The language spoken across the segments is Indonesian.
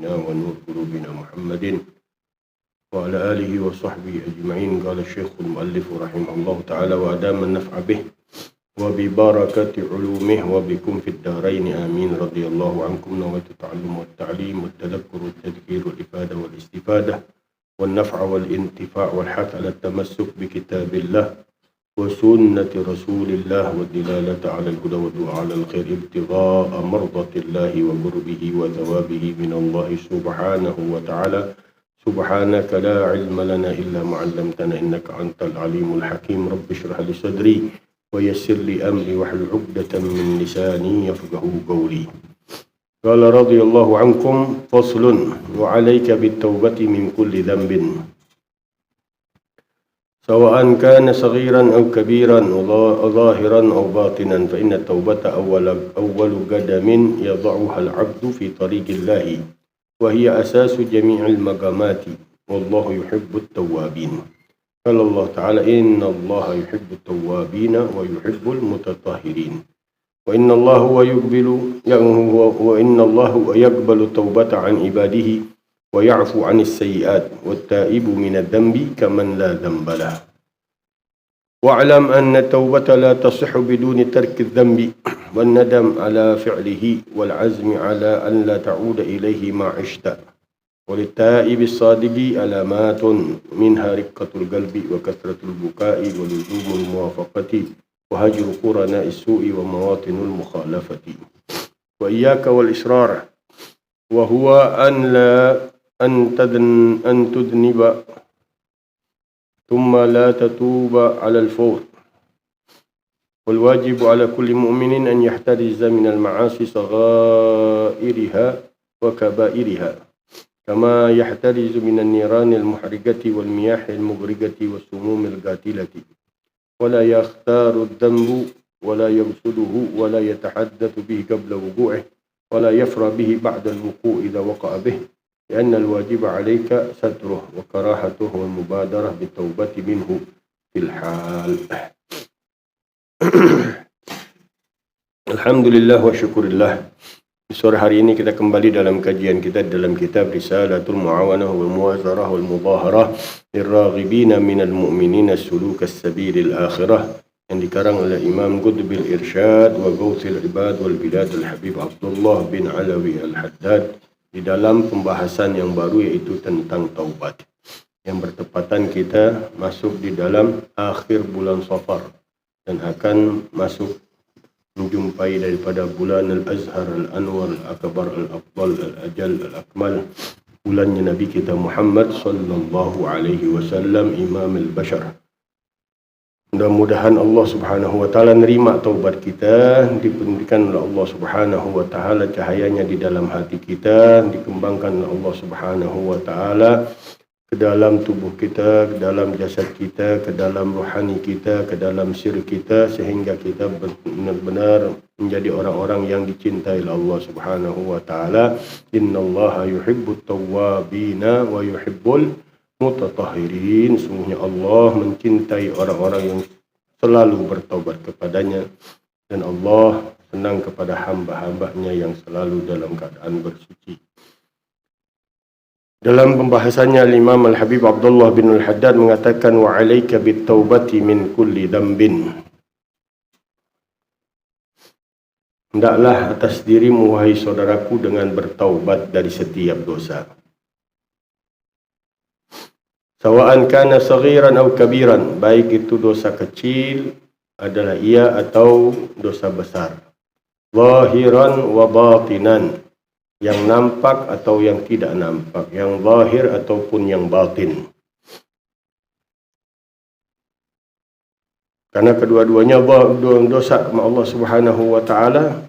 قلوبنا ونور قلوبنا محمد وعلى آله وصحبه أجمعين. قال الشيخ المؤلف رحمه الله تعالى وأدام النفع به وببركة علومه وبكم في الدارين آمين. رضي الله عنكم نويت التعلم والتعليم والتذكر والتذكير والإفادة والاستفادة والنفع والانتفاع والحث على التمسك بكتاب الله وسنة رسول الله والدلالة على الهدى والدعاء على الخير ابتغاء مرضة الله وقربه وثوابه من الله سبحانه وتعالى. سبحانك لا علم لنا إلا ما علمتنا إنك أنت العليم الحكيم. رب اشرح لي صدري ويسر لي أمري واحلل عقدة من لساني يفقهوا قولي. قال رضي الله عنكم فصل وعليك بالتوبة من كل ذنب سواء كان صغيرا أو كبيرا ظاهرا أو باطنا فإن التوبة أول قدم يضعها العبد في طريق الله وهي أساس جميع المقامات والله يحب التوابين. قال الله تعالى إن الله يحب التوابين ويحب المتطهرين وإن الله يقبل التوبة عن عباده ويعفو عن السيئات والتائب من الذنب كمن لا ذنب له. واعلم أن التوبة لا تصح بدون ترك الذنب والندم على فعله والعزم على أن لا تعود إليه ما عشت. وللتائب الصادق علامات منها رقة القلب وكثرة البكاء ولزوم الموافقة وهجر قرناء السوء ومواطن المخالفة. وإياك والإصرار وهو أن تذنب ثم لا تتوب على الفور. والواجب على كل مؤمن أن يحترز من المعاصي صغائرها وكبائرها كما يحترز من النيران المحرقة والمياه المغرقة والسموم القاتلة ولا يختار الذنب ولا يقصده ولا يتحدث به قبل وقوعه ولا يفرح به بعد الوقوع إذا وقع به لأن الواجب عليك ستره وكراهته والمبادرة بالتوبة منه في الحال. Alhamdulillah wa syukurillah. Sore hari ini kita kembali dalam kajian kita dalam kitab Risalatul Muawanah wal Muwazarah wal Mudaharah lirraghibina minal mu'minina suluk as-sabilil akhirah yang dikarang oleh Imam Qutbil Irsyad wa Gauthil Ibad wal Bilad al-Habib Abdullah bin Alawi al-Haddad di dalam pembahasan yang baru yaitu tentang taubat yang bertepatan kita masuk di dalam akhir bulan Safar dan akan masuk menjumpai daripada bulan Al-Azhar Al-Anwar Al-Akbar Al-Afdal Al-Ajal Al-Akmal bulannya Nabi kita Muhammad sallallahu alaihi wasallam Imam Al-Bashar. Mudah-mudahan Allah Subhanahu wa taala nerima taubat kita, diberikan oleh Allah Subhanahu wa taala cahayanya di dalam hati kita, dikembangkan oleh Allah Subhanahu wa taala ke dalam tubuh kita, ke dalam jasad kita, ke dalam rohani kita, ke dalam sir kita sehingga kita benar-benar menjadi orang-orang yang dicintai oleh Allah Subhanahu wa taala. Innallaha yuhibbut tawwabina wa yuhibbul mutatahhirin. Sungguhnya Allah mencintai orang-orang yang selalu bertaubat kepadanya dan Allah senang kepada hamba-hambanya yang selalu dalam keadaan bersuci. Dalam pembahasannya Imam Al-Habib Abdullah bin Al-Haddad mengatakan wa 'alaika bit-taubati min kulli dhanbin. Hendaklah atas dirimu wahai saudaraku dengan bertaubat dari setiap dosa. Sawa'an kana saghiran aw kabiran, baik itu dosa kecil adalah ia atau dosa besar. Zahiran wa batinan, yang nampak atau yang tidak nampak, yang zahir ataupun yang batin. Karena kedua-duanya dosa sama Allah Subhanahu wa taala,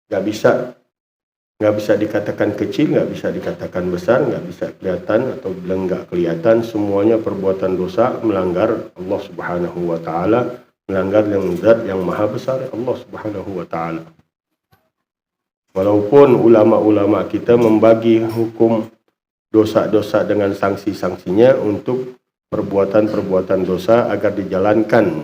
enggak bisa dikatakan kecil, enggak bisa dikatakan besar, enggak bisa kelihatan atau bilang enggak kelihatan, semuanya perbuatan dosa melanggar Allah Subhanahu wa taala, melanggar yang zat yang maha besar Allah Subhanahu wa taala. Walaupun ulama-ulama kita membagi hukum dosa-dosa dengan sanksi-sanksinya untuk perbuatan-perbuatan dosa agar dijalankan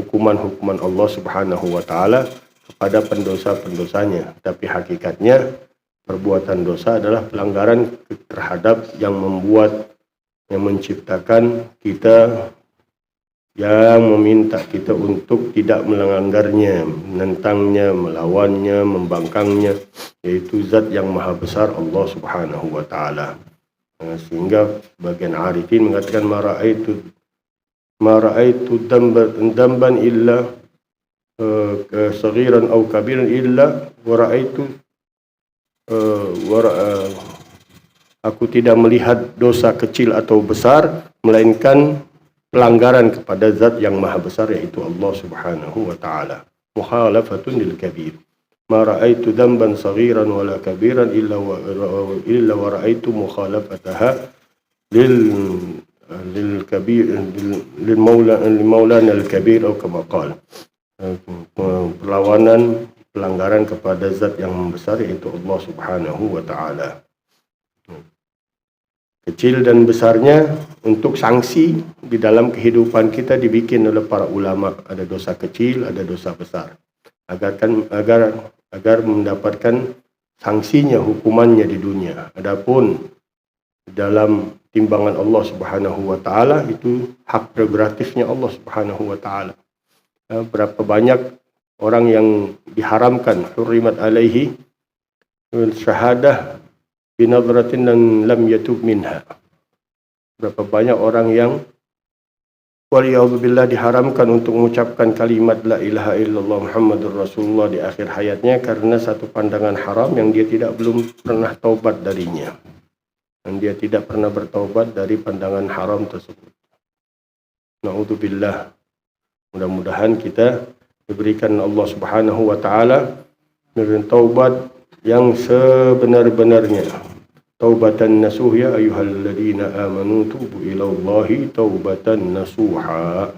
hukuman-hukuman Allah Subhanahu wa taala kepada pendosa-pendosanya. Tapi hakikatnya perbuatan dosa adalah pelanggaran terhadap yang menciptakan kita, yang meminta kita untuk tidak melanggarnya, menentangnya, melawannya, membangkangnya, yaitu zat yang maha besar Allah subhanahu wa ta'ala. Sehingga bagian arifin mengatakan ma ra'aitu damban illa saghiran aw kabiran illa wa ra'aitu aku tidak melihat dosa kecil atau besar melainkan pelanggaran kepada zat yang maha besar, yaitu Allah subhanahu wa ta'ala. Mukhalafatun lil kabir. Ma ra'aitu damban saghiran wala kabiran illa wa ra'aitu mukhalafataha lil kabir lil maulana al kabir atau kama qala. Perlawanan, pelanggaran kepada zat yang besar, yaitu Allah subhanahu wa ta'ala. Kecil dan besarnya untuk sanksi di dalam kehidupan kita dibikin oleh para ulama. Ada dosa kecil, ada dosa besar. Agar mendapatkan sanksinya, hukumannya di dunia. Adapun dalam timbangan Allah subhanahu wa ta'ala, itu hak prerogatifnya Allah subhanahu wa ta'ala. Berapa banyak orang yang diharamkan, hurrimat alaihi syahadah binadratin dan lam yatub minha. Berapa banyak orang yang waliyadzubillah diharamkan untuk mengucapkan kalimat la ilaha illallah Muhammadur Rasulullah di akhir hayatnya karena satu pandangan haram yang dia belum pernah taubat darinya. Dan dia tidak pernah bertaubat dari pandangan haram tersebut. Na'udzubillah. Mudah-mudahan kita diberikan Allah subhanahu wa ta'ala dengan taubat yang sebenar-benarnya. Taubatan nasuh, ya ayyuhalladzina amanu tubu ilallahi taubatan nasuha.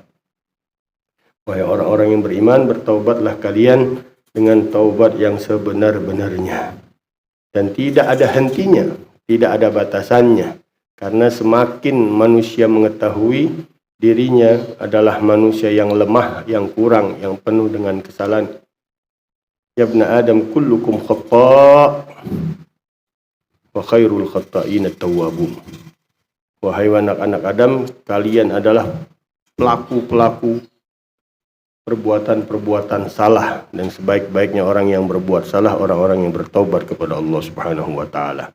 Wahai orang-orang yang beriman, bertaubatlah kalian dengan taubat yang sebenar-benarnya. Dan tidak ada hentinya, tidak ada batasannya. Karena semakin manusia mengetahui dirinya adalah manusia yang lemah, yang kurang, yang penuh dengan kesalahan. Ya ibna Adam kullukum khata' wa khairul khata'in at-tawwabun. Wahai anak-anak Adam, kalian adalah pelaku-pelaku perbuatan-perbuatan salah, dan sebaik-baiknya orang yang berbuat salah orang-orang yang bertaubat kepada Allah subhanahu wa ta'ala.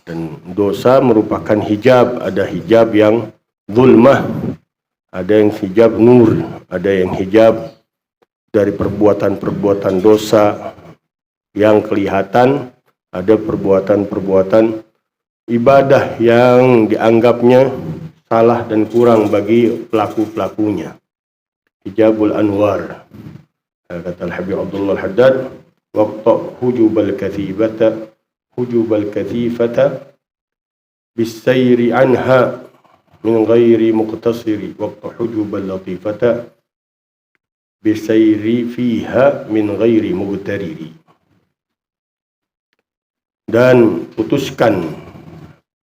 Dan dosa merupakan hijab. Ada hijab yang zulmah, ada yang hijab nur, ada yang hijab dari perbuatan-perbuatan dosa yang kelihatan, ada perbuatan-perbuatan ibadah yang dianggapnya salah dan kurang bagi pelaku-pelakunya. Hijabul anwar. Kata Al-Habib Abdullah Al-Haddad, waqta hujubal kathifata bisayri anha min ghairi muqtasiri waqta hujubal latifata bisayri fiha min ghairi mugtariri. Dan putuskan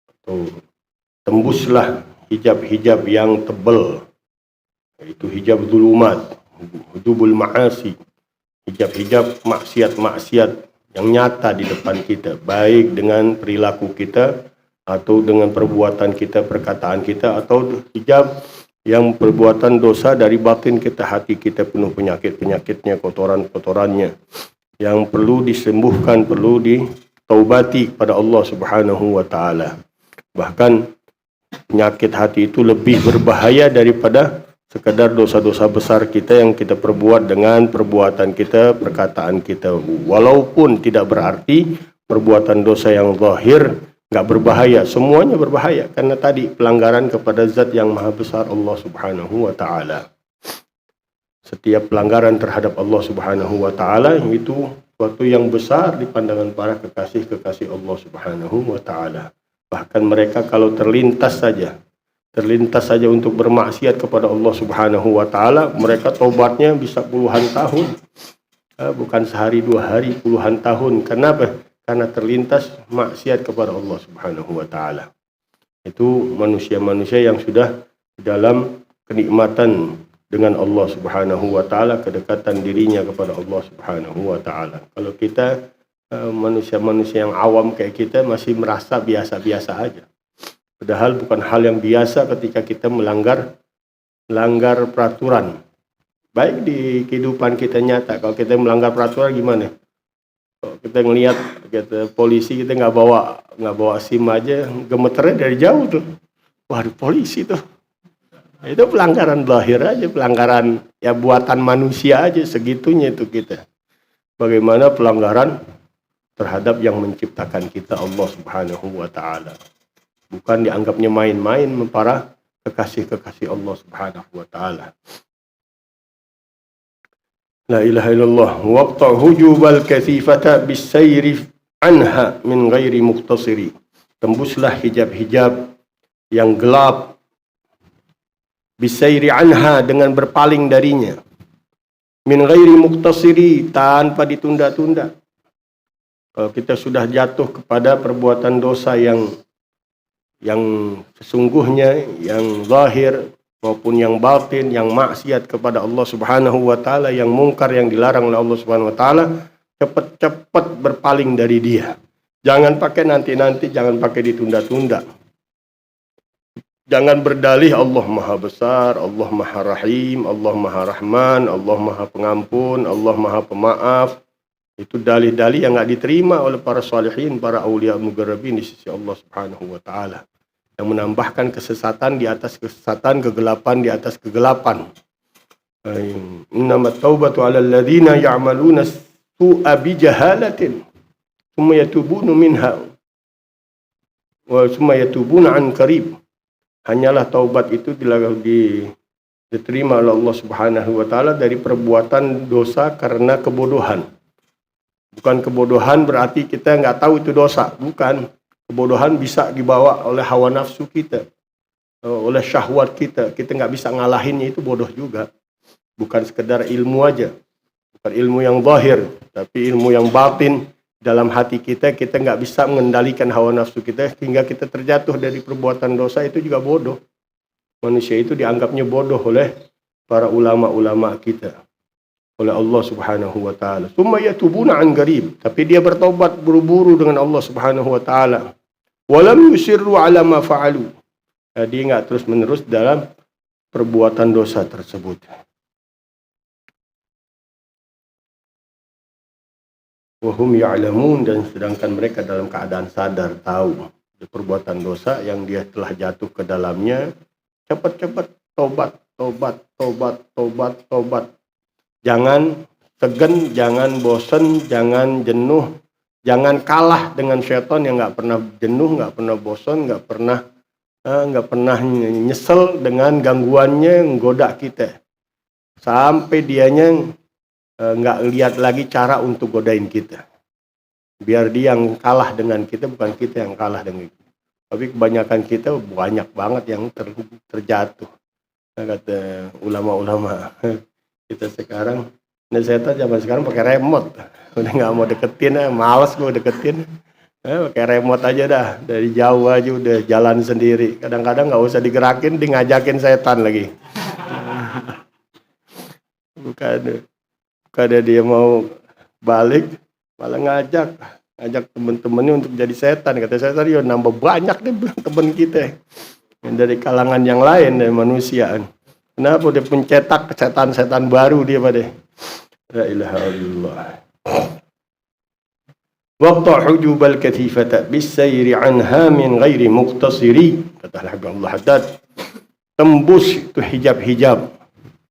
atau tembuslah hijab-hijab yang tebal, yaitu hijab zulumat, hujubul ma'asi, hijab-hijab maksiat-maksiat yang nyata di depan kita, baik dengan perilaku kita atau dengan perbuatan kita, perkataan kita, atau hijab yang perbuatan dosa dari batin kita, hati kita penuh penyakit-penyakitnya, kotoran-kotorannya yang perlu disembuhkan, perlu ditaubati pada Allah subhanahu wa ta'ala. Bahkan penyakit hati itu lebih berbahaya daripada sekadar dosa-dosa besar kita yang kita perbuat dengan perbuatan kita, perkataan kita. Walaupun tidak berarti perbuatan dosa yang zahir nggak berbahaya, semuanya berbahaya karena tadi pelanggaran kepada zat yang maha besar Allah subhanahu wa ta'ala. Setiap pelanggaran terhadap Allah subhanahu wa ta'ala itu suatu yang besar di pandangan para kekasih-kekasih Allah subhanahu wa ta'ala. Bahkan mereka kalau terlintas saja untuk bermaksiat kepada Allah subhanahu wa ta'ala, mereka taubatnya bisa puluhan tahun. Bukan sehari dua hari, puluhan tahun. Kenapa? Karena terlintas maksiat kepada Allah subhanahu wa ta'ala. Itu manusia-manusia yang sudah dalam kenikmatan dengan Allah subhanahu wa ta'ala, kedekatan dirinya kepada Allah subhanahu wa ta'ala. Kalau kita manusia-manusia yang awam kayak kita masih merasa biasa-biasa aja. Padahal bukan hal yang biasa ketika kita melanggar peraturan. Baik di kehidupan kita nyata, kalau kita melanggar peraturan gimana? Kalau kita ngelihat polisi, kita nggak bawa SIM aja, gemeternya dari jauh tuh. Waduh, polisi tuh. Itu pelanggaran zahir aja, pelanggaran ya buatan manusia aja, segitunya itu kita. Bagaimana pelanggaran terhadap yang menciptakan kita, Allah Subhanahu wa Ta'ala. Bukan dianggapnya main-main para kekasih-kekasih Allah Subhanahu wa Ta'ala. La ilaha illallah. Waqta hujubal kathifata bisayri anha min ghairi muqtasiri. Tembuslah hijab-hijab yang gelap bisayri anha, dengan berpaling darinya, min ghairi muqtasiri, tanpa ditunda-tunda. Kalau kita sudah jatuh kepada perbuatan dosa yang sesungguhnya, yang zahir maupun yang batin, yang maksiat kepada Allah Subhanahu wa Ta'ala, yang mungkar, yang dilarang oleh Allah Subhanahu wa Ta'ala, cepat-cepat berpaling dari dia. Jangan pakai nanti-nanti, jangan pakai ditunda-tunda. Jangan berdalih Allah Maha Besar, Allah Maha Rahim, Allah Maha Rahman, Allah Maha Pengampun, Allah Maha Pemaaf. Itu dalih-dalih yang nggak diterima oleh para salihin, para aulia mugarrabin di sisi Allah Subhanahu wa Ta'ala, yang menambahkan kesesatan di atas kesesatan, kegelapan di atas kegelapan. Innamat taubatu 'alal ladzina ya'maluna su'a bijahalatin tsumma yatubuna minha wa tsumma yatubuna an qarib. Hanyalah taubat itu diterima oleh Allah Subhanahu wa Ta'ala dari perbuatan dosa karena kebodohan. Bukan kebodohan berarti kita nggak tahu itu dosa, bukan. Kebodohan bisa dibawa oleh hawa nafsu kita, oleh syahwat kita. Kita nggak bisa ngalahinnya, itu bodoh juga. Bukan sekedar ilmu aja, bukan ilmu yang zahir, tapi ilmu yang batin dalam hati kita. Kita nggak bisa mengendalikan hawa nafsu kita hingga kita terjatuh dari perbuatan dosa, itu juga bodoh. Manusia itu dianggapnya bodoh oleh para ulama-ulama kita, oleh Allah Subhanahu wa Ta'ala. Tsumma yatubuna an qarib, tapi dia bertobat buru-buru dengan Allah Subhanahu wa Ta'ala. Walam yusirru ala ma fa'alu, dia nggak terus-menerus dalam perbuatan dosa tersebut. Wahum ya'lamun, dan sedangkan mereka dalam keadaan sadar, tahu perbuatan dosa yang dia telah jatuh ke dalamnya. Cepat-cepat tobat. Jangan segen, jangan bosan, jangan jenuh, jangan kalah dengan syaitan yang nggak pernah jenuh, nggak pernah bosan, nggak pernah nyesel dengan gangguannya menggoda kita, sampai dianya nggak lihat lagi cara untuk godain kita. Biar dia yang kalah dengan kita, bukan kita yang kalah dengan kita. Tapi kebanyakan kita banyak banget yang terjatuh. Kata ulama-ulama kita sekarang, nah setan zaman sekarang pakai remote, udah nggak mau deketin, males gue deketin, pakai remote aja dah, dari jauh aja udah jalan sendiri. Kadang-kadang nggak usah digerakin, dia ngajakin setan lagi. Bukan dia mau balik, malah ngajak temen-temennya untuk jadi setan. Kata setan, yo nambah banyak deh temen kita yang dari kalangan yang lain, dari manusia. Kenapa dia pencetak setan-setan baru dia pada. La ilaha illallah. Waqta hujubal kathifata bisayri anha min ghairi muqtasiri. Kata Allah Haddad, tembus itu hijab-hijab,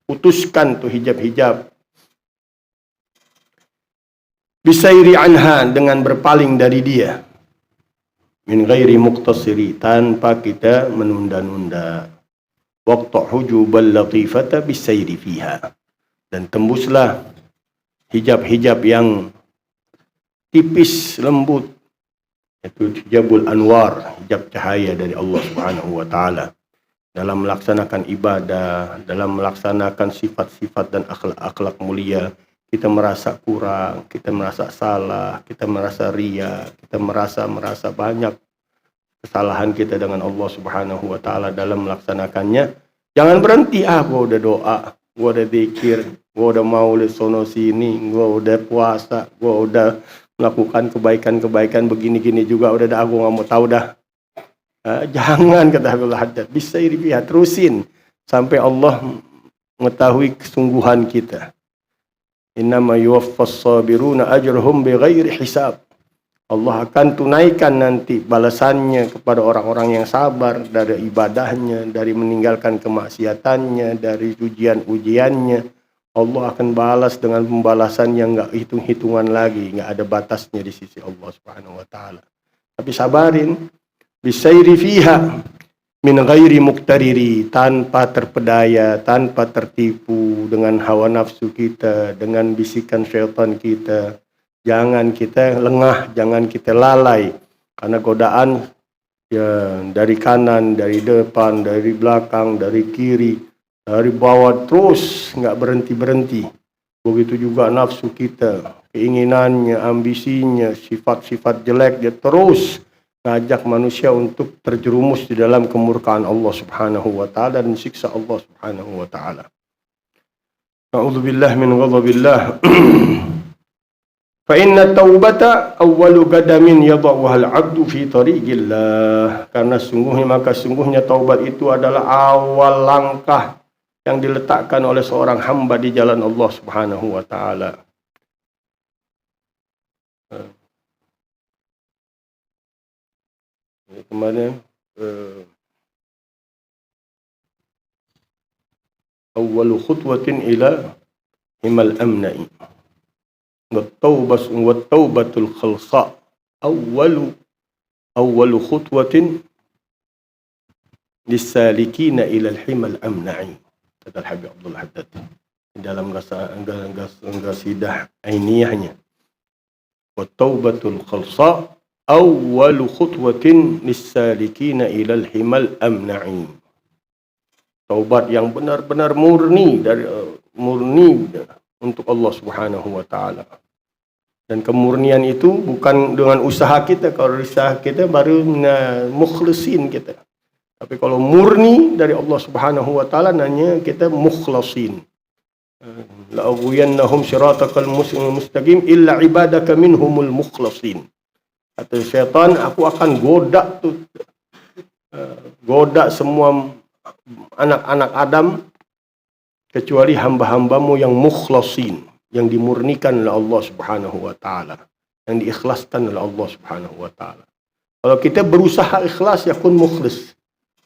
putuskan tuh hijab-hijab. Bisayri anha, dengan berpaling dari dia. Min ghairi muqtasiri, tanpa kita menunda-nunda. Waqta hujubal latifata bisayri fiha, dan tembuslah hijab-hijab yang tipis lembut, itu hijabul anwar, hijab cahaya dari Allah Subhanahu wa Ta'ala, dalam melaksanakan ibadah, dalam melaksanakan sifat-sifat dan akhlak-akhlak mulia. Kita merasa kurang, kita merasa salah, kita merasa riya, kita merasa banyak kesalahan kita dengan Allah Subhanahu wa Ta'ala dalam melaksanakannya. Jangan berhenti, gua udah doa, gua udah zikir, gua udah maulid sono sini, gua udah puasa, gua udah melakukan kebaikan-kebaikan begini-gini juga udah dah, aku nggak mau tahu dah. Jangan, kata Habibul Haddad, bisa fiha, terusin sampai Allah mengetahui kesungguhan kita. Innama yuwaffas sabiruna ajrahum bighairi hisab. Allah akan tunaikan nanti balasannya kepada orang-orang yang sabar dari ibadahnya, dari meninggalkan kemaksiatannya, dari ujian-ujiannya. Allah akan balas dengan pembalasan yang enggak hitung-hitungan lagi, enggak ada batasnya di sisi Allah Subhanahu wa taala. Tapi sabarin, bisairi fiha min ghairi muktariri, tanpa terpedaya, tanpa tertipu dengan hawa nafsu kita, dengan bisikan syaitan kita. Jangan kita lengah, jangan kita lalai, karena godaan ya dari kanan, dari depan, dari belakang, dari kiri, dari bawah, terus nggak berhenti-berhenti. Begitu juga nafsu kita, keinginannya, ambisinya, sifat-sifat jelek, dia terus ngajak manusia untuk terjerumus di dalam kemurkaan Allah Subhanahu wa taala dan siksa Allah Subhanahu wa taala. A'udzubillah min ghadabillah. Fa inna taubata awwalu qadamin yadha'uha al-'abdu fi tariqillah. Karena sungguhnya taubat itu adalah awal langkah yang diletakkan oleh seorang hamba di jalan Allah Subhanahu wa taala. Kemarin awwalu khutwatin ila himal amna'i. Wat-taubatul khalsa awwalu khutwatin lis-salikina ila al-himal amna'i. Kata Habib Abdul Haddad dalam qasidah ainiyahnya. Wat-taubatul khalsa awwalu khutwatin lis-salikina ila al-himal amna'i. Taubat yang benar-benar murni untuk Allah Subhanahu wa taala. Dan kemurnian itu bukan dengan usaha kita. Kalau usaha kita baru mukhlisin kita. Tapi kalau murni dari Allah Subhanahu wa taala, nanya kita mukhlasin. La aghwiyannahum siratakal mustaqim illa ibadaka minhumul mukhlasin. Kata syaitan, aku akan goda semua anak-anak Adam kecuali hamba-hambamu yang mukhlasin, yang dimurnikan oleh Allah Subhanahu wa taala, yang diikhlaskan oleh Allah Subhanahu wa taala. Kalau kita berusaha ikhlas, ya kun mukhlis.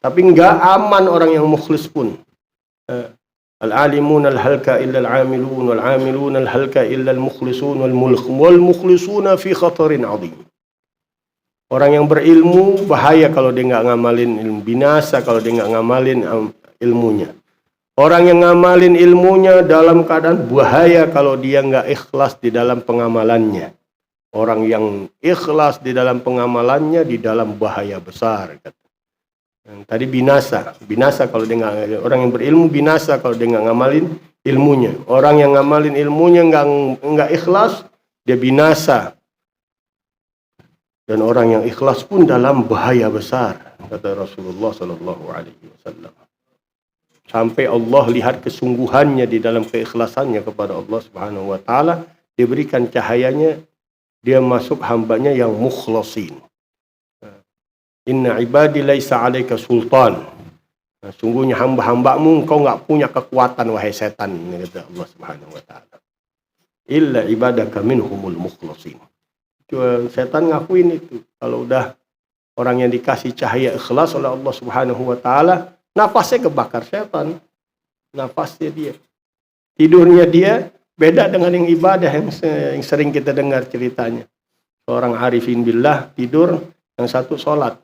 Tapi enggak aman orang yang mukhlis pun. Al-alimun al-halka illa al-amilun, wal-amilun al-halka illa al-mukhlisun, wal-mukhlisuna fi khatarin 'azim. Orang yang berilmu bahaya kalau dia enggak ngamalin ilmu, binasa kalau dia enggak ngamalin ilmunya. Orang yang ngamalin ilmunya dalam keadaan bahaya kalau dia enggak ikhlas di dalam pengamalannya. Orang yang ikhlas di dalam pengamalannya di dalam bahaya besar. Tadi binasa kalau dia nggak, orang yang berilmu binasa kalau dia nggak ngamalin ilmunya. Orang yang ngamalin ilmunya nggak ikhlas, dia binasa. Dan orang yang ikhlas pun dalam bahaya besar, kata Rasulullah Sallallahu Alaihi Wasallam. Sampai Allah lihat kesungguhannya di dalam keikhlasannya kepada Allah Subhanahu Wa Taala, diberikan cahayanya, dia masuk hambanya yang mukhlasin. Inna ibadi laisa alaika sultan. Sungguhnya hamba-hambamu engkau enggak punya kekuatan wahai setan, kata Allah Subhanahu wa taala. Illa ibadaka minhumul mukhlasin. Setan ngakuin itu. Kalau udah orang yang dikasih cahaya ikhlas oleh Allah Subhanahu wa taala, nafasnya kebakar setan. Nafasnya dia. Tidurnya dia beda dengan yang ibadah yang sering kita dengar ceritanya. Seorang arifin billah tidur, yang satu sholat.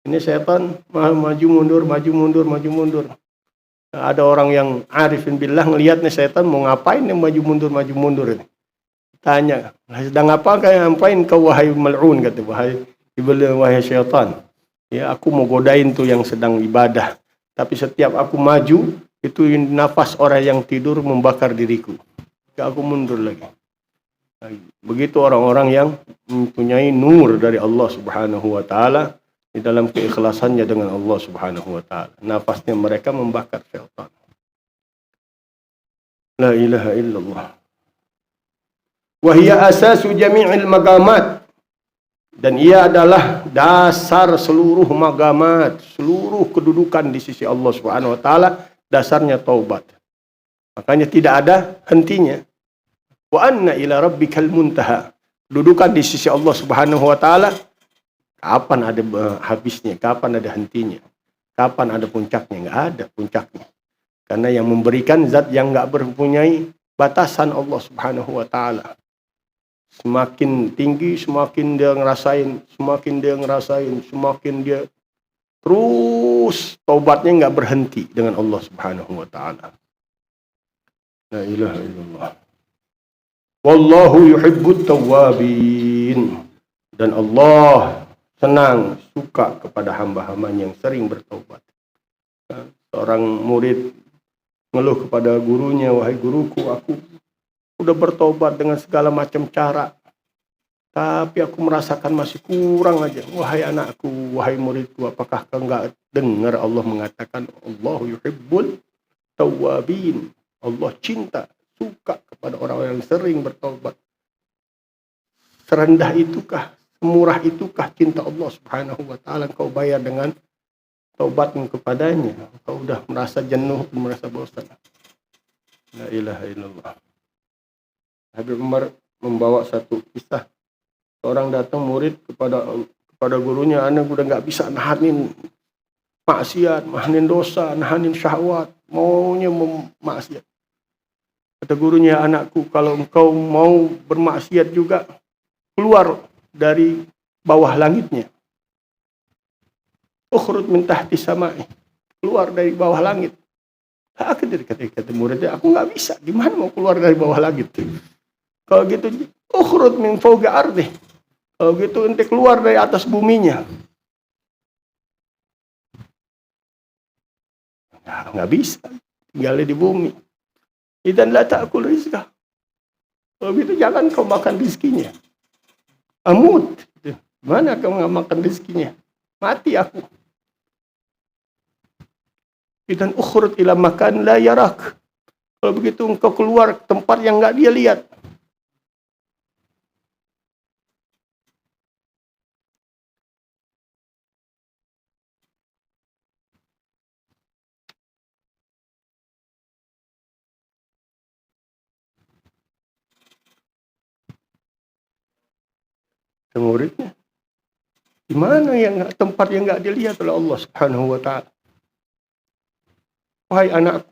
Ini setan maju mundur. Ada orang yang arifin billah ngelihat nih setan mau ngapain yang maju mundur ini. Tanya, sedang apa kayak ngapain kau wahai mal'un, kata wahai syaitan. Ya, aku mau godain tuh yang sedang ibadah. Tapi setiap aku maju, itu nafas orang yang tidur membakar diriku. Aku mundur lagi. Begitu orang-orang yang mempunyai nur dari Allah Subhanahu wa taala di dalam keikhlasannya dengan Allah Subhanahu wa taala. Nafasnya mereka membakar syaitan. La ilaha illallah. Wa hiya asasu jami'il magamat. Dan ia adalah dasar seluruh magamat, seluruh kedudukan di sisi Allah Subhanahu wa taala, dasarnya taubat. Makanya tidak ada hentinya. Wa anna ila rabbikal muntaha. Kedudukan di sisi Allah Subhanahu wa taala, kapan ada habisnya, kapan ada hentinya, kapan ada puncaknya? Enggak ada puncaknya. Karena yang memberikan zat yang enggak mempunyai batasan, Allah Subhanahu wa taala. Semakin tinggi, semakin dia ngerasain, semakin dia terus taubatnya nggak berhenti dengan Allah Subhanahu wa taala. La ilaha illallah. Wallahu yuhibbut tawwabin. Dan Allah senang, suka kepada hamba-hambanya yang sering bertaubat. Seorang murid ngeluh kepada gurunya, wahai guruku, aku udah bertobat dengan segala macam cara, tapi aku merasakan masih kurang aja. Wahai anakku, wahai muridku, apakah kau enggak dengar Allah mengatakan Allahu yuhibbul tawwabin? Allah cinta, suka kepada orang-orang yang sering bertobat. Serendah itukah, semurah itukah cinta Allah Subhanahu wa taala kau bayar dengan taubatmu kepadanya? Kau udah merasa jenuh, merasa bosan. La ilaha illallah. Habib Umar membawa satu kisah. Seorang datang murid kepada gurunya, anak udah nggak bisa nahanin maksiat, nahanin dosa, nahanin syahwat, maunya maksiat. Kata gurunya, anakku, kalau engkau mau bermaksiat juga, keluar dari bawah langitnya. Ukhrud min tahti samai. Keluar dari bawah langit. Kata muridnya, aku nggak bisa. Gimana mau keluar dari bawah langit? Kalau gitu, ukhrud min fawqi ardi. Kalau gitu ente keluar dari atas buminya. Nah, nggak bisa, tinggalnya di bumi. Idan la ta'kul rizqah. Kalau gitu jangan kau makan rizkinya. Amut. Mana kau nggak makan rizkinya? Mati aku. Idan ukhrud ila makan la yarak. Kalau begitu engkau keluar ke tempat yang nggak dia lihat. Muridnya, di mana yang tempat yang nggak dilihat oleh Allah Subhanahu wa taala? Wahai anak,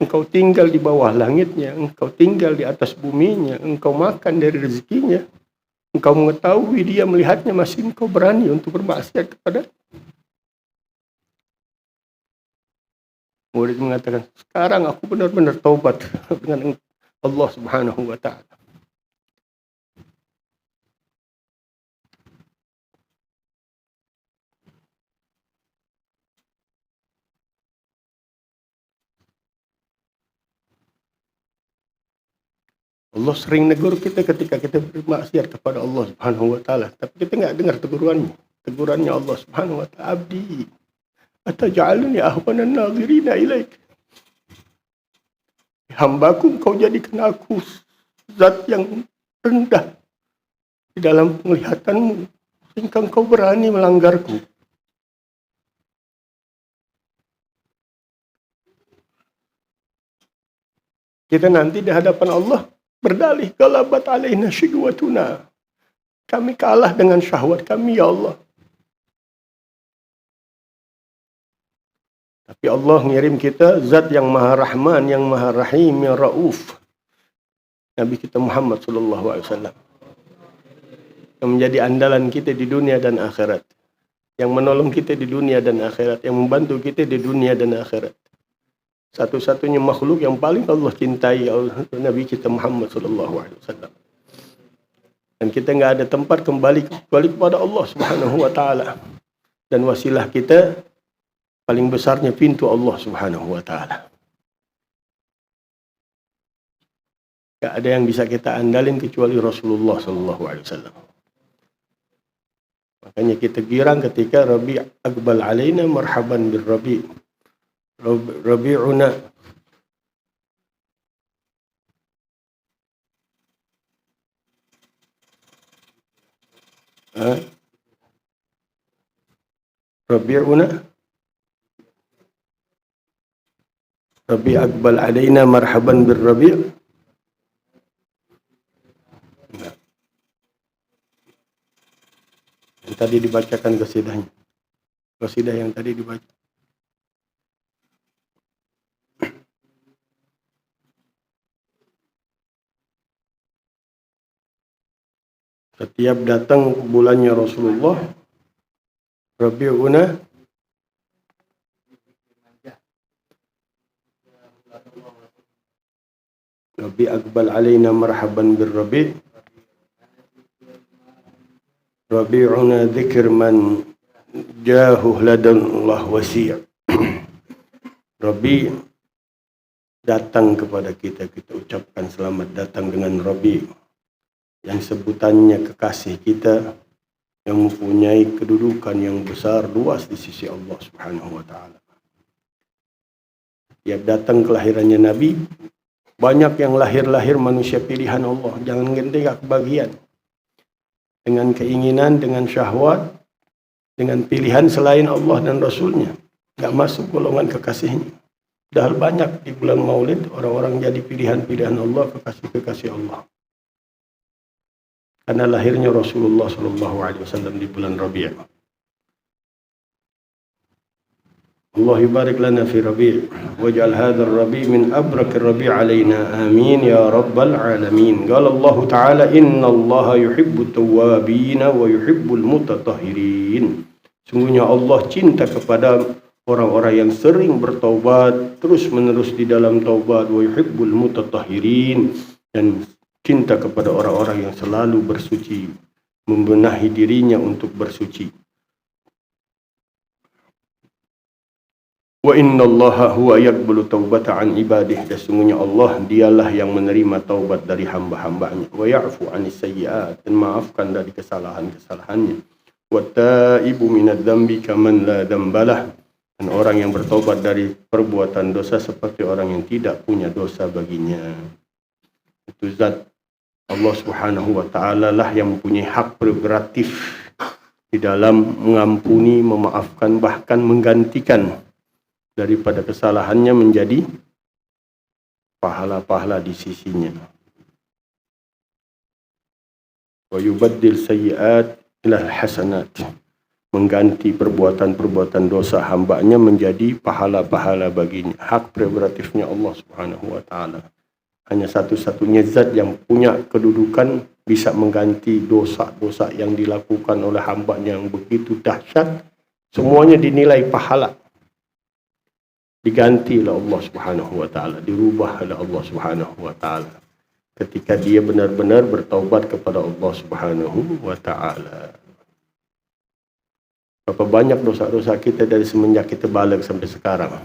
engkau tinggal di bawah langitnya, engkau tinggal di atas buminya, engkau makan dari rezekinya, engkau mengetahui dia melihatnya, masih engkau berani untuk bermaksiat kepada. Murid mengatakan, sekarang aku benar-benar taubat dengan Allah Subhanahu wa taala. Allah sering negur kita ketika kita bermaksiat kepada Allah Subhanahu wa taala, tapi kita enggak dengar tegurannya. Tegurannya Allah Subhanahu wa taala, abdi, ataj'aluni ahwanan nadhirina ilaik. Hambaku, engkau jadikan aku zat yang rendah di dalam penglihatanmu, sehingga engkau berani melanggarku. Kita nanti di hadapan Allah berdalih, galabat alaina syahwatuna. Kami kalah dengan syahwat kami, ya Allah. Tapi Allah ngirim kita zat yang maha rahman, yang maha rahim, yang rauf. Nabi kita Muhammad sallallahu alaihi wasallam. Yang menjadi andalan kita di dunia dan akhirat. Yang menolong kita di dunia dan akhirat, yang membantu kita di dunia dan akhirat. Satu-satunya makhluk yang paling Allah cintai Nabi kita Muhammad sallallahu alaihi wasallam. Dan kita enggak ada tempat kembali kecuali kepada Allah Subhanahu wa taala. Dan wasilah kita paling besarnya pintu Allah Subhanahu wa taala. Enggak ada yang bisa kita andalin kecuali Rasulullah sallallahu alaihi wasallam. Makanya kita girang ketika Rabi' aqbal alaina marhaban bir Rabi'. Rabi'una Rabi'una Rabi' aqbal alaina marhaban bir Rabi'. Yang tadi dibacakan qasidahnya. Qasidah yang tadi dibaca. Setiap datang bulannya Rasulullah, Rabi'una Rabi' aqbal alaina marhaban bir Rabi'. Rabi'una dzikr man jahu ladallah wasi'. Rabi' datang kepada kita, kita ucapkan selamat datang dengan Rabi' yang sebutannya kekasih kita, yang mempunyai kedudukan yang besar luas di sisi Allah Subhanahu wa taala. Tiap datang kelahirannya Nabi, banyak yang lahir-lahir manusia pilihan Allah, jangan nggak kebagian. Dengan keinginan, dengan syahwat, dengan pilihan selain Allah dan Rasulnya, nggak masuk golongan kekasihnya. Padahal banyak di bulan Maulid orang-orang jadi pilihan-pilihan Allah, kekasih-kekasih Allah. Karena lahirnya Rasulullah SAW di bulan Rabi'. Allah yubarik lana fi Rabi' waj'al hadzal Rabi' min abrakir Rabi' alaina amin ya rabbal alamin. Qala Allah Ta'ala inna Allah yuhibbut tawwabin wa yuhibbul mutatahhirin. Sungguhnya Allah cinta kepada orang-orang yang sering bertaubat, terus-menerus di dalam taubat, wa yuhibbul mutatahhirin, dan cinta kepada orang-orang yang selalu bersuci, membenahi dirinya untuk bersuci. Wa inna allaha huwa yaqbalu taubata an ibadihi. Sesungguhnya Allah dialah yang menerima taubat dari hamba-hambanya. Wa ya'fu anis sayyi'at, dan maafkan dari kesalahan-kesalahannya. Wa taibu minadz dzambi kaman la dzambalah, dan orang yang bertaubat dari perbuatan dosa seperti orang yang tidak punya dosa baginya. Itu zat Allah Subhanahu wa taala lah yang mempunyai hak prerogatif di dalam mengampuni, memaafkan, bahkan menggantikan daripada kesalahannya menjadi pahala-pahala di sisinya. Wa yubaddil sayyi'at ila hasanat, mengganti perbuatan-perbuatan dosa hambanya menjadi pahala-pahala baginya. Hak prerogatifnya Allah Subhanahu wa taala. Hanya satu-satunya zat yang punya kedudukan bisa mengganti dosa-dosa yang dilakukan oleh hambanya yang begitu dahsyat. Semuanya dinilai pahala. Diganti oleh Allah Subhanahu wa taala, dirubah oleh Allah Subhanahu wa taala ketika dia benar-benar bertaubat kepada Allah Subhanahu wa taala. Berapa banyak dosa-dosa kita dari semenjak kita balik sampai sekarang.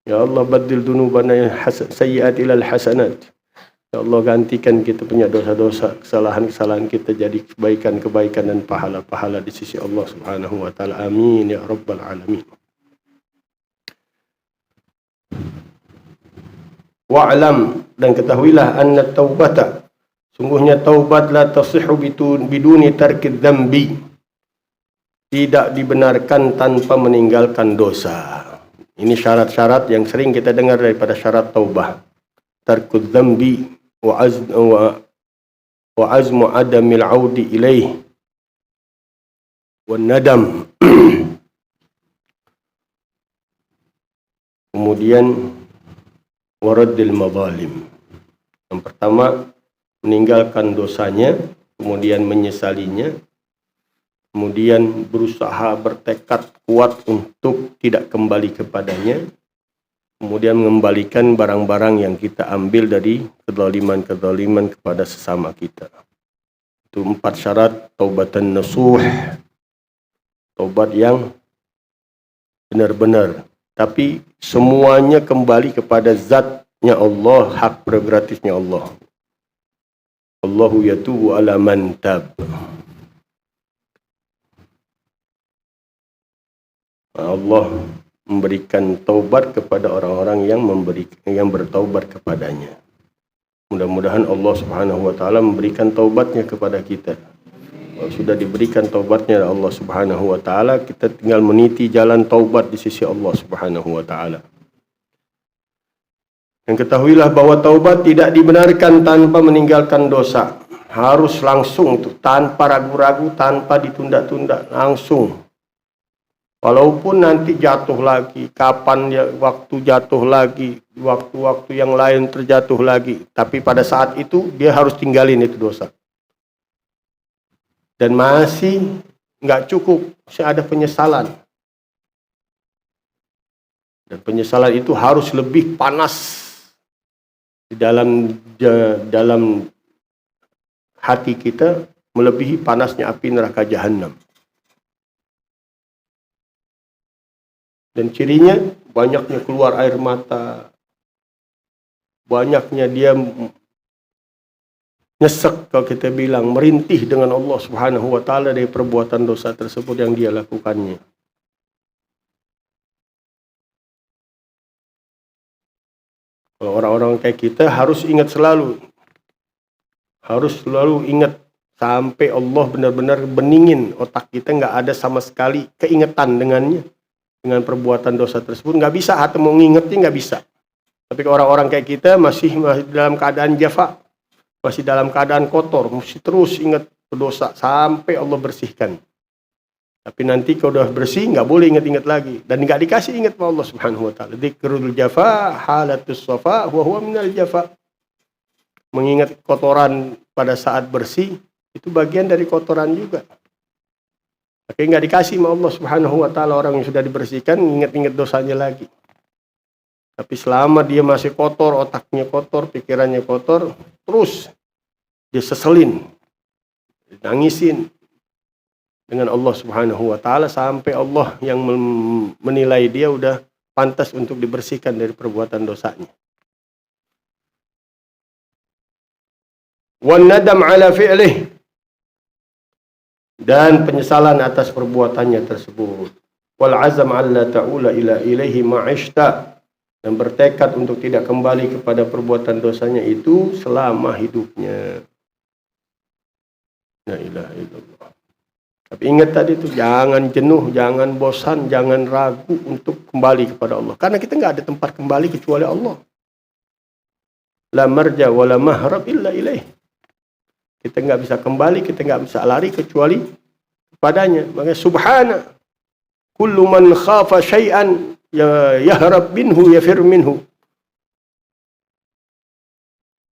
Ya Allah, badil dunubana sayyi'at ilal hasanat. Ya Allah, gantikan kita punya dosa-dosa, kesalahan-kesalahan kita jadi kebaikan-kebaikan dan pahala-pahala di sisi Allah Subhanahu wa taala. Amin ya rabbal alamin. Wa'lam, dan ketahuilah anna taubata, sungguhnya taubat la tasihhu biduni tarkid dzambi, tidak dibenarkan tanpa meninggalkan dosa. Ini syarat-syarat yang sering kita dengar daripada syarat taubah. Tarkudz dzambi wa azmu adamil audi ilaih wan nadam. Kemudian waraddil madzalim. Yang pertama, meninggalkan dosanya, kemudian menyesalinya, kemudian berusaha bertekad kuat untuk tidak kembali kepadanya, kemudian mengembalikan barang-barang yang kita ambil dari kezaliman-kezaliman kepada sesama kita. Itu 4 syarat taubatan nasuh, taubat yang benar-benar, tapi semuanya kembali kepada zatnya Allah, hak prerogatifnya Allah. Allahu yatubu ala man tab. Allah memberikan taubat kepada orang-orang yang bertaubat kepadanya. Mudah-mudahan Allah Subhanahu wa taala memberikan taubatnya kepada kita. sudah diberikan taubatnya Allah Subhanahu wa taala, kita tinggal meniti jalan taubat di sisi Allah Subhanahu wa taala. Dan ketahuilah bahwa taubat tidak dibenarkan tanpa meninggalkan dosa. Harus langsung tuh, tanpa ragu-ragu, tanpa ditunda-tunda, langsung. Walaupun nanti jatuh lagi, kapan ya waktu jatuh lagi, waktu-waktu yang lain terjatuh lagi, tapi pada saat itu dia harus tinggalin itu dosa. Dan masih nggak cukup, masih ada penyesalan. Dan penyesalan itu harus lebih panas di dalam hati kita, melebihi panasnya api neraka jahanam. Dan cirinya banyaknya keluar air mata, banyaknya dia nyesek, kalau kita bilang merintih dengan Allah Subhanahu wa taala dari perbuatan dosa tersebut yang dia lakukannya. Kalau orang-orang kayak kita harus ingat selalu, ingat sampai Allah benar-benar beningin otak kita, nggak ada sama sekali keingetan dengannya, dengan perbuatan dosa tersebut. Nggak bisa, atau mau ngingetnya nggak bisa. Tapi orang-orang kayak kita masih dalam keadaan jafa, masih dalam keadaan kotor, mesti terus ingat berdosa sampai Allah bersihkan. Tapi nanti kalau udah bersih nggak boleh ingat-ingat lagi, dan nggak dikasih ingat sama Allah Subhanahu wa taala. Dzikrul jafa halatus safa wa huwa minal jafa. Mengingat kotoran pada saat bersih itu bagian dari kotoran juga. Tapi nggak dikasih sama Allah Subhanahu wa taala orang yang sudah dibersihkan ingat-ingat dosanya lagi. Tapi selama dia masih kotor, otaknya kotor, pikirannya kotor, terus dia seselin, nangisin dengan Allah Subhanahu wa taala sampai Allah yang menilai dia udah pantas untuk dibersihkan dari perbuatan dosanya. Wan nadam ala fi'lih, dan penyesalan atas perbuatannya tersebut. Wal azam alla ta'ula ila ilaihi ma'ishta, dan bertekad untuk tidak kembali kepada perbuatan dosanya itu selama hidupnya. La ilaha illallah. Tapi ingat tadi itu, jangan jenuh, jangan bosan, jangan ragu untuk kembali kepada Allah. Karena kita nggak ada tempat kembali kecuali Allah. La marja wa la mahrab illa ilaih. Kita nggak bisa kembali, kita nggak bisa lari kecuali kepadanya. Makanya subhana kullu man khafa syai'an yahrab minhu yafir minhu.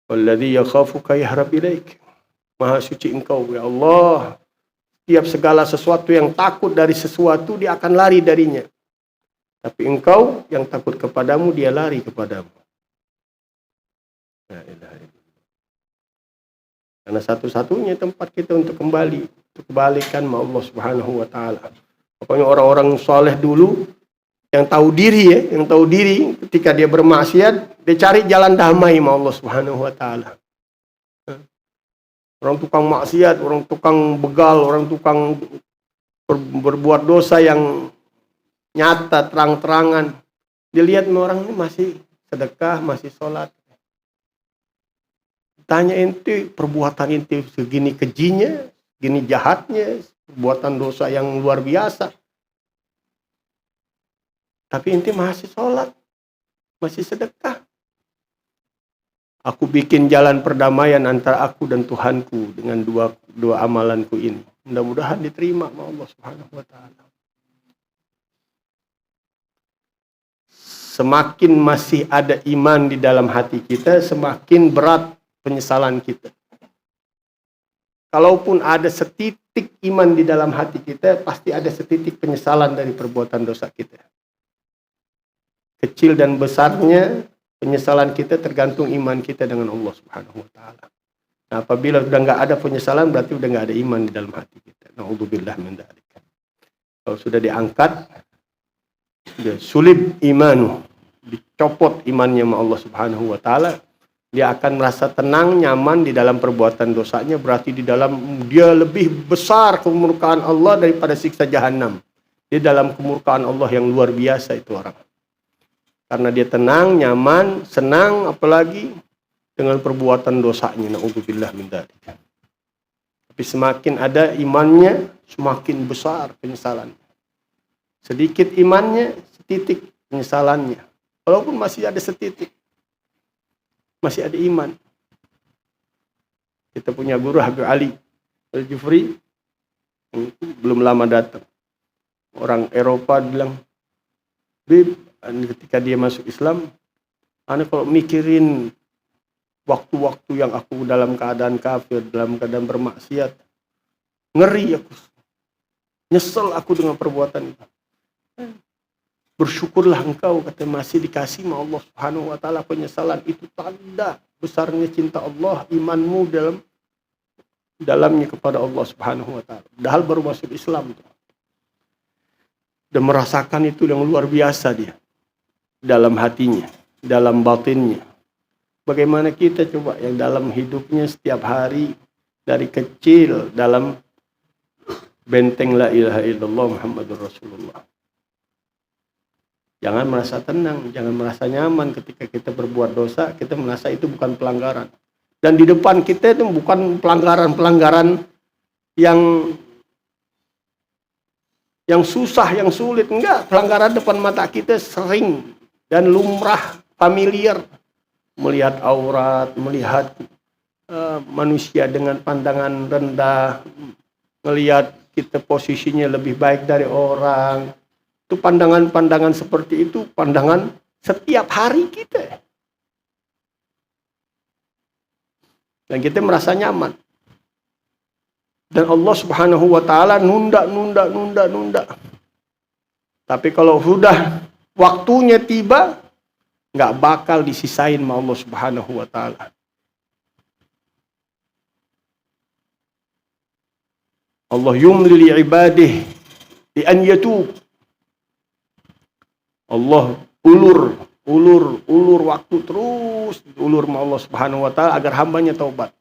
Walladzi yakhafuka yahrab ilaik. Maha suci engkau ya Allah. Tiap segala sesuatu yang takut dari sesuatu, dia akan lari darinya. Tapi engkau yang takut kepadamu, dia lari kepadamu. La ilaha illallah. Karena satu-satunya tempat kita untuk kembali, untuk kebalikan sama Allah Subhanahu wa taala. Pokoknya orang-orang soleh dulu yang tahu diri yang tahu diri ketika dia bermaksiat, dia cari jalan damai sama Allah Subhanahu wa taala. Orang tukang maksiat, orang tukang begal, orang tukang berbuat dosa yang nyata, terang-terangan. Dilihat orang ini masih sedekah, masih sholat. Tanya ente, perbuatan ente segini kejinya, segini jahatnya, perbuatan dosa yang luar biasa. Tapi ente masih sholat, masih sedekah. Aku bikin jalan perdamaian antara aku dan Tuhanku dengan dua amalanku ini. Mudah-mudahan diterima sama Allah Subhanahu wa taala. Semakin masih ada iman di dalam hati kita, semakin berat penyesalan kita. Kalaupun ada setitik iman di dalam hati kita, pasti ada setitik penyesalan dari perbuatan dosa kita. Kecil dan besarnya penyesalan kita tergantung iman kita dengan Allah Subhanahu wa taala. Nah, apabila sudah enggak ada penyesalan, berarti sudah enggak ada iman di dalam hati kita. Nauzubillah min dzalik. Kalau sudah diangkat, sudah sulib imanu, dicopot imannya sama Allah Subhanahu wa taala, dia akan merasa tenang, nyaman di dalam perbuatan dosanya, berarti di dalam dia lebih besar kemurkaan Allah daripada siksa jahanam. Dia dalam kemurkaan Allah yang luar biasa itu orang. Karena dia tenang, nyaman, senang, apalagi dengan perbuatan dosanya. Na'udzubillah min dzalik. Tapi semakin ada imannya, semakin besar penyesalannya. Sedikit imannya, setitik penyesalannya. Walaupun masih ada setitik, masih ada iman. Kita punya guru Habib Ali Al-Jufri, belum lama datang. Orang Eropa bilang, Bib, ketika dia masuk Islam, ana kalau mikirin waktu-waktu yang aku dalam keadaan kafir, dalam keadaan bermaksiat, ngeri aku. Nyesel aku dengan perbuatan itu. Bersyukurlah engkau, kata, masih dikasih sama Allah Subhanahu wa taala penyesalan. Itu tanda besarnya cinta Allah, imanmu dalamnya kepada Allah Subhanahu wa taala. Padahal baru masuk Islam tuh. Dan merasakan itu yang luar biasa dia. Dalam hatinya, dalam batinnya. Bagaimana kita coba yang dalam hidupnya setiap hari dari kecil dalam benteng la ilaha illallah Muhammadur Rasulullah. Jangan merasa tenang, jangan merasa nyaman ketika kita berbuat dosa, kita merasa itu bukan pelanggaran. Dan di depan kita itu bukan pelanggaran-pelanggaran yang susah, yang sulit. Enggak, pelanggaran depan mata kita sering dan lumrah, familiar. Melihat aurat, melihat manusia dengan pandangan rendah, melihat kita posisinya lebih baik dari orang. Itu pandangan-pandangan seperti itu, pandangan setiap hari kita. Dan kita merasa nyaman. Dan Allah Subhanahu wa taala nunda. Tapi kalau sudah waktunya tiba, nggak bakal disisain sama Allah Subhanahu wa taala. Allah yumli li ibadihi li an yatub. Allah ulur waktu terus ulur sama Allah Subhanahu wa taala agar hambanya taubat.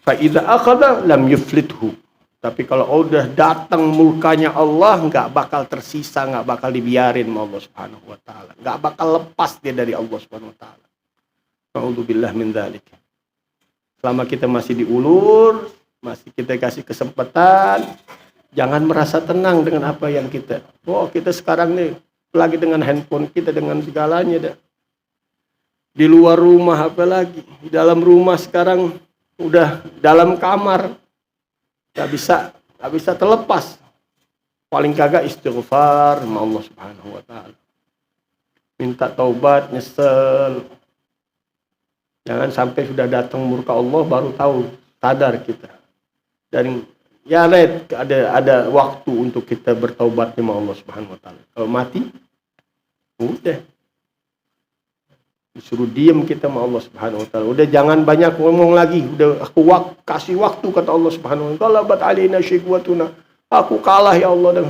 Fa idza akhadha lam yuflithu. Tapi kalau udah datang murkanya Allah, nggak bakal tersisa, nggak bakal dibiarin sama Allah Subhanahu wa taala. Nggak bakal lepas dia dari Allah Subhanahu wa taala. A'udzubillah min dzalik. Selama kita masih diulur, masih kita kasih kesempatan, jangan merasa tenang dengan apa yang kita. Kita sekarang nih lagi dengan handphone kita, dengan segalanya dah. Di luar rumah apa lagi? Di dalam rumah sekarang udah dalam kamar. Gak bisa terlepas. Paling kagak istighfar sama Allah Subhanahu wa taala. Minta taubat, nyesel. Jangan sampai sudah datang murka Allah baru tahu, sadar kita. Dan ya ada waktu untuk kita bertaubat sama Allah Subhanahu wa taala. Kalau mati udah disuruh diam kita sama Allah Subhanahu wa taala. Udah jangan banyak ngomong lagi. Udah aku kasih waktu, kata Allah Subhanahu wa taala. Qalabat alaina syiqwatuna. Aku kalah ya Allah, dan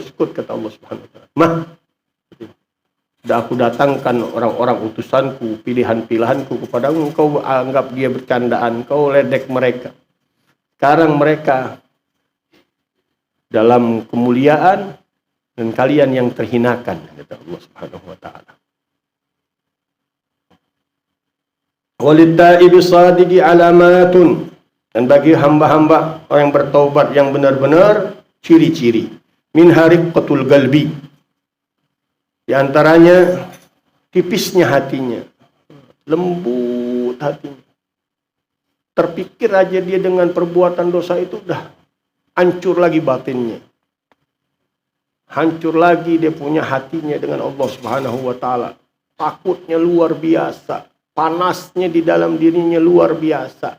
sukut, kata Allah Subhanahu wa taala. Sudah aku datangkan orang-orang utusanku, pilihan-pilihanku kepadamu, engkau anggap dia bercandaan, kau ledek mereka. Sekarang mereka dalam kemuliaan dan kalian yang terhinakan, kata Allah Subhanahu wa taala. Walittaibi sadiqi alamatun. Dan bagi hamba-hamba orang yang bertaubat yang benar-benar, ciri-ciri. Min hariqatul qalbi. Di antaranya tipisnya hatinya, lembut hatinya. Terpikir aja dia dengan perbuatan dosa itu udah hancur lagi batinnya. Hancur lagi dia punya hatinya dengan Allah Subhanahu wa taala. Takutnya luar biasa. Panasnya di dalam dirinya luar biasa.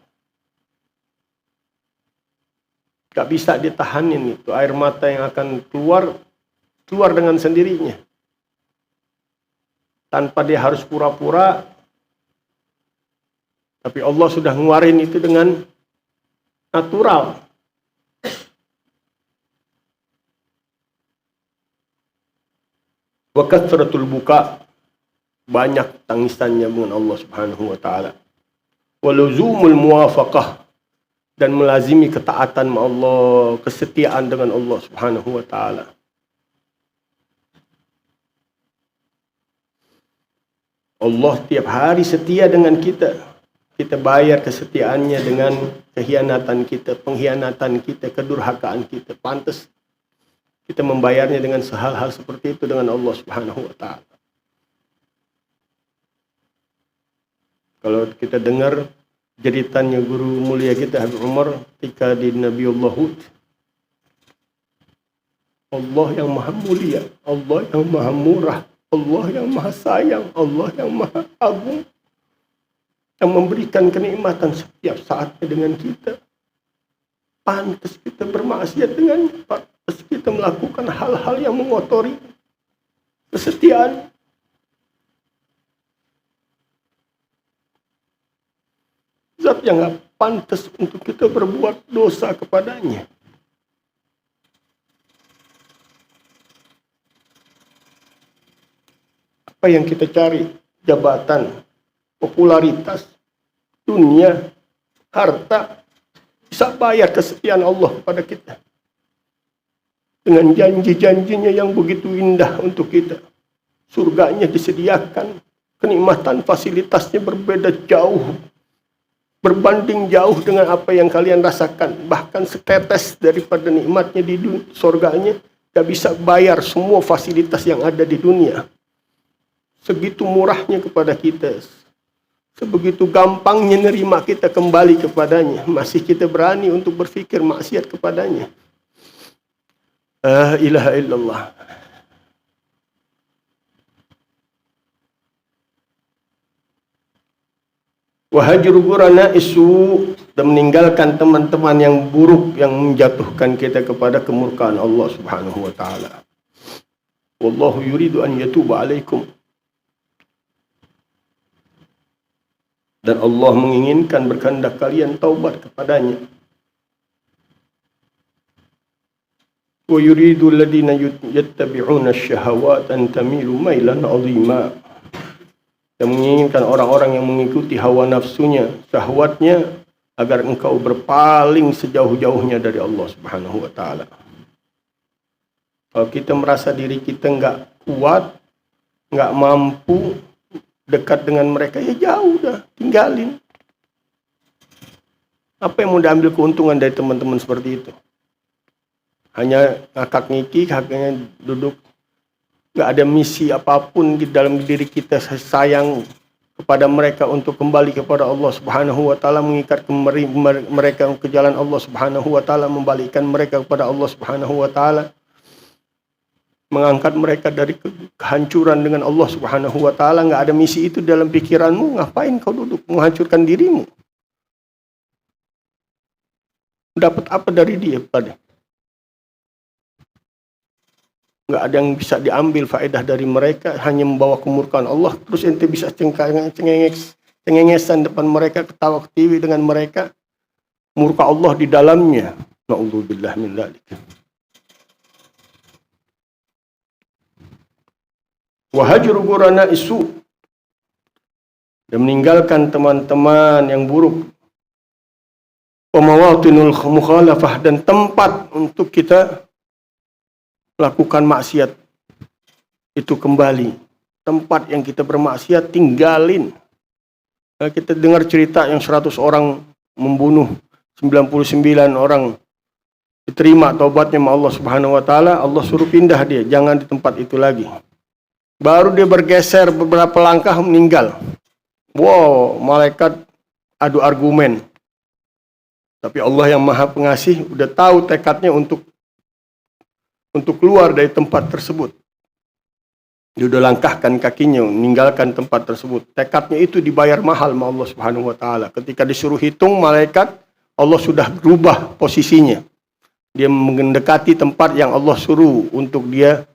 Gak bisa ditahanin itu. Air mata yang akan keluar dengan sendirinya. Tanpa dia harus pura-pura. Tapi Allah sudah ngeluarin itu dengan natural. Wa kathratul buka. Banyak tangisannya dengan Allah Subhanahu wa taala. Wa luzumul muwafaqah, dan melazimi ketaatan sama Allah, kesetiaan dengan Allah Subhanahu wa taala. Allah tiap hari setia dengan kita. kita bayar kesetiaannya dengan pengkhianatan kita, kedurhakaan kita. Pantas kita membayarnya dengan hal-hal seperti itu dengan Allah Subhanahu wa taala. Kalau kita dengar jeritannya guru mulia kita Habib Umar ketika di Nabiullah Hud, Allah yang maha mulia, Allah yang maha murah, Allah yang maha sayang, Allah yang maha agung, yang memberikan kenikmatan setiap saatnya dengan kita. Pantas kita bermaksiat dengannya, pantas kita melakukan hal-hal yang mengotori kesetiaan. Zat yang gak pantas untuk kita berbuat dosa kepadanya. Apa yang kita cari? Jabatan, popularitas, dunia, harta, bisa bayar kesetiaan Allah kepada kita. Dengan janji-janjinya yang begitu indah untuk kita. Surganya disediakan, kenikmatan fasilitasnya berbeda jauh. Berbanding jauh dengan apa yang kalian rasakan. Bahkan setetes daripada nikmatnya di surganya, gak bisa bayar semua fasilitas yang ada di dunia. Segitu murahnya kepada kita. Sebegitu gampangnya nerima kita kembali kepadanya. Masih kita berani untuk berfikir maksiat kepadanya. La ilaha illallah. Wahajru qurana isu, dan meninggalkan teman-teman yang buruk yang menjatuhkan kita kepada kemurkaan Allah Subhanahu wa taala. Wallahu yuridu an yatuba alaikum. Dan Allah menginginkan berkehendak kalian taubat kepadanya. Wa yuridu alladhina yattabi'una asy-syahawat an tamilu mailan 'azima. Dan menginginkan orang-orang yang mengikuti hawa nafsunya, syahwatnya, agar engkau berpaling sejauh-jauhnya dari Allah Subhanahu wa taala. Kalau kita merasa diri kita enggak kuat, enggak mampu dekat dengan mereka, ya jauh dah, tinggalin. Apa yang mau diambil keuntungan dari teman-teman seperti itu? Hanya ngakak ngiki, hanya duduk. Gak ada misi apapun di dalam diri kita sayang kepada mereka untuk kembali kepada Allah Subhanahu wa taala, mengikat mereka ke jalan Allah Subhanahu wa taala, membalikkan mereka kepada Allah Subhanahu wa taala, mengangkat mereka dari kehancuran dengan Allah Subhanahu wa taala. Gak ada misi itu dalam pikiranmu, ngapain kau duduk menghancurkan dirimu? Dapat apa dari dia pada? Nggak ada yang bisa diambil faedah dari mereka, hanya membawa kemurkaan Allah. Terus ente bisa cengengesan depan mereka, ketawa ketiwi dengan mereka, murka Allah di dalamnya. Na'udzubillah min dzalik. Wa hajru qurana isu, dan meninggalkan teman-teman yang buruk. Wa mawatinul mukhalafah, dan tempat untuk kita lakukan maksiat itu kembali. Tempat yang kita bermaksiat tinggalin. Nah, kita dengar cerita yang 100 orang membunuh 99 orang, diterima taubatnya sama Allah Subhanahu wa taala, Allah suruh pindah dia, jangan di tempat itu lagi. Baru dia bergeser beberapa langkah meninggal. Wow, malaikat adu argumen. Tapi Allah yang Maha Pengasih udah tahu tekadnya untuk keluar dari tempat tersebut. Dia udah langkahkan kakinya, meninggalkan tempat tersebut. Tekadnya itu dibayar mahal sama Allah Subhanahu wa taala. Ketika disuruh hitung malaikat, Allah sudah berubah posisinya. Dia mendekati tempat yang Allah suruh untuk dia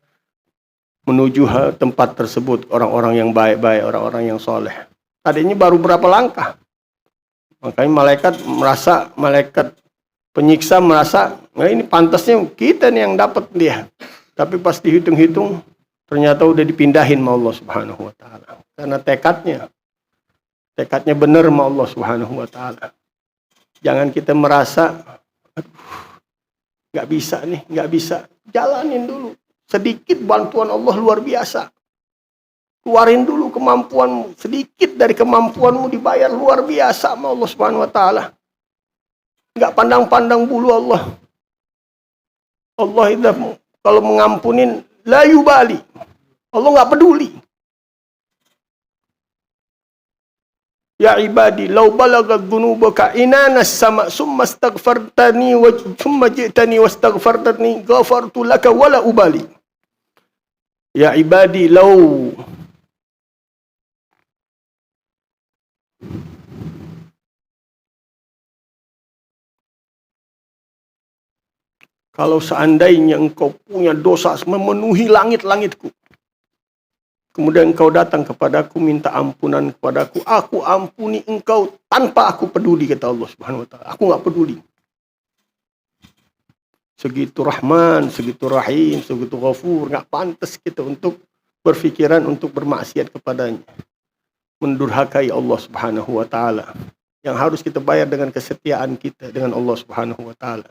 menuju tempat tersebut. Orang-orang yang baik-baik, orang-orang yang soleh. Tadinya baru berapa langkah. Makanya malaikat penyiksa merasa, nah ini pantasnya kita nih yang dapat dia. Tapi pas dihitung-hitung, ternyata udah dipindahin sama Allah Subhanahu wa taala. Karena tekadnya benar sama Allah Subhanahu wa taala. Jangan kita merasa, aduh, nggak bisa. Jalanin dulu. Sedikit bantuan Allah luar biasa. Keluarin dulu kemampuanmu. Sedikit dari kemampuanmu dibayar luar biasa sama Allah Subhanahu wa taala. Enggak pandang-pandang bulu Allah. Allah itu kalau mengampunin la yubali. Allah enggak peduli. Ya ibadi, law balagad dhunubuka inanas sama summa astaghfartani wa summa ji'tani wastaghfartani ghafartu laka wala ubali. Ya ibadi, law kalau seandainya engkau punya dosa memenuhi langit-langitku, kemudian engkau datang kepadaku, minta ampunan kepadaku, aku ampuni engkau tanpa aku peduli, kata Allah Subhanahu wa taala. Aku enggak peduli. Segitu Rahman, segitu Rahim, segitu Ghafur, enggak pantas kita untuk berfikiran untuk bermaksiat kepadanya. Mendurhakai Allah Subhanahu wa taala. Yang harus kita bayar dengan kesetiaan kita dengan Allah Subhanahu wa taala.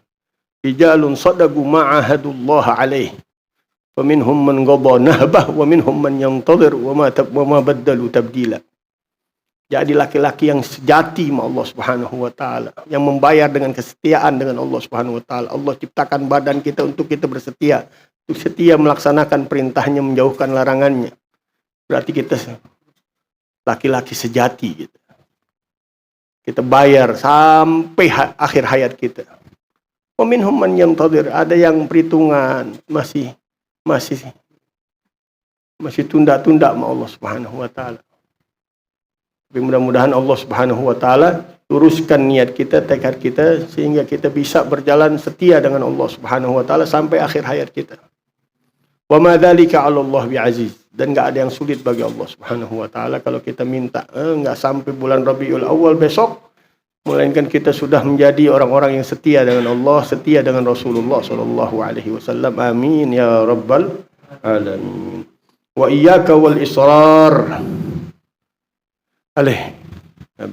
Rijalun sadaqu ma'ahadullah alaih. Faminhum man qada nahbah wa minhum man yantazir wa ma baddalu tabdila. Jadi laki-laki yang sejati sama Allah Subhanahu wa taala, yang membayar dengan kesetiaan dengan Allah Subhanahu wa taala. Allah ciptakan badan kita untuk kita bersetia, untuk setia melaksanakan perintahnya, menjauhkan larangannya. Berarti kita laki-laki sejati gitu. Kita bayar sampai akhir hayat kita. Wa minhum man yantazir, ada yang perhitungan masih tunda-tunda sama Allah Subhanahu wa taala. Tapi mudah-mudahan Allah Subhanahu wa taala luruskan niat kita, tekad kita sehingga kita bisa berjalan setia dengan Allah Subhanahu wa taala sampai akhir hayat kita. Wa ma dzalika 'ala Allah bi'aziz, dan enggak ada yang sulit bagi Allah Subhanahu wa taala kalau kita minta. Enggak sampai bulan Rabiul Awal besok, melainkan kita sudah menjadi orang-orang yang setia dengan Allah, setia dengan Rasulullah sallallahu alaihi wasallam. Amin ya rabbal alamin. Wa iyyaka wal israr.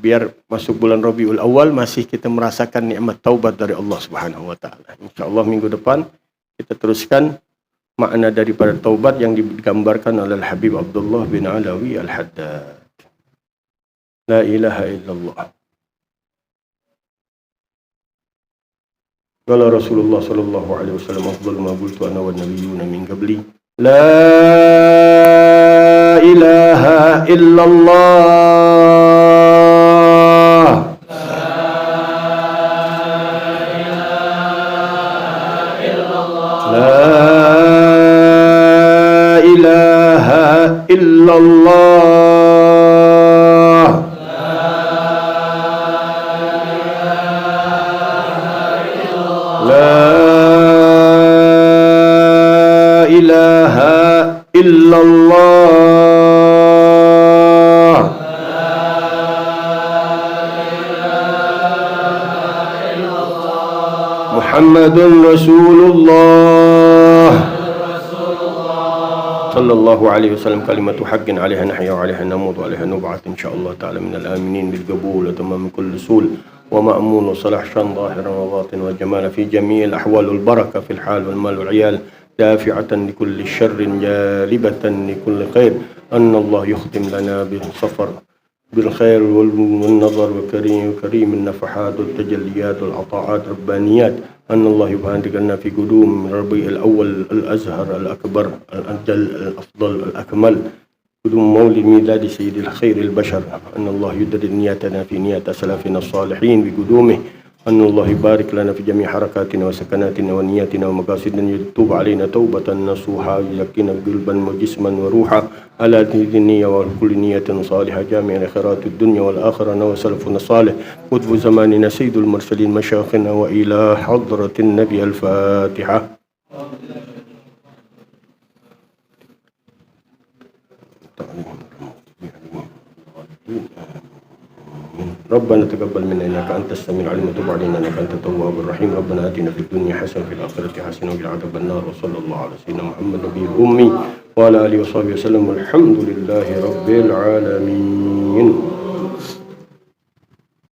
Biar masuk bulan Rabiul Awal masih kita merasakan nikmat taubat dari Allah Subhanahu wa taala. Insyaallah minggu depan kita teruskan makna daripada taubat yang digambarkan oleh Habib Abdullah bin Alawi Al-Haddad. La ilaha illallah. Qala Rasulullah sallallahu alaihi wasallam, afdhalu ma qultu ana wan nabiyyuna min qabli, la ilaha illallah. La ilaha illallah. Ilaha illallah. Muhammadun Rasulullah sallallahu alaihi wasallam, kalimatu haqqin 'alaiha nahya wa 'alaiha namut wa 'alaiha nub'at insyaallah ta'ala minal aminin bil qabul wa tamam kulli sul wa ma'mun wa salah shan zahiran wa batin wa jamal fi jami'il ahwal wal barakah fil hal wal mal wal 'iyal دافعة لكل شر جالبة لكل خير أن الله يختم لنا بالسفر بالخير والنظر وكريم النفحات والتجليات والعطاءات الربانيات أن الله يبارك لنا في قدوم ربيع الأول الأزهر الأكبر الأجل الأفضل الأكمل قدوم مولد ميلاد سيد الخير البشر أن الله يدرج نياتنا في نيات أسلافنا الصالحين بقدومه أن الله يبارك لنا في جميع حركاتنا وسكناتنا ونياتنا ومقاصدنا يتوب علينا توبة نصوحا يزكينا قلبا وجسما وروحا على هذه النية وكل نية صالحة جامع خيرات الدنيا والآخرة وسلفنا الصالح قطب زماننا سيد المرسلين مشايخنا وإلى حضرة النبي الفاتحة. ربنا تقبل منا انك انت السميع العليم وتب علينا انك انت التواب الرحيم. ربنا اتنا في الدنيا حسنه وفي الاخره حسنه وقنا عذاب النار. وصلى الله على سيدنا محمد النبي الامي وعلى اله وصحبه وسلم والحمد لله رب العالمين.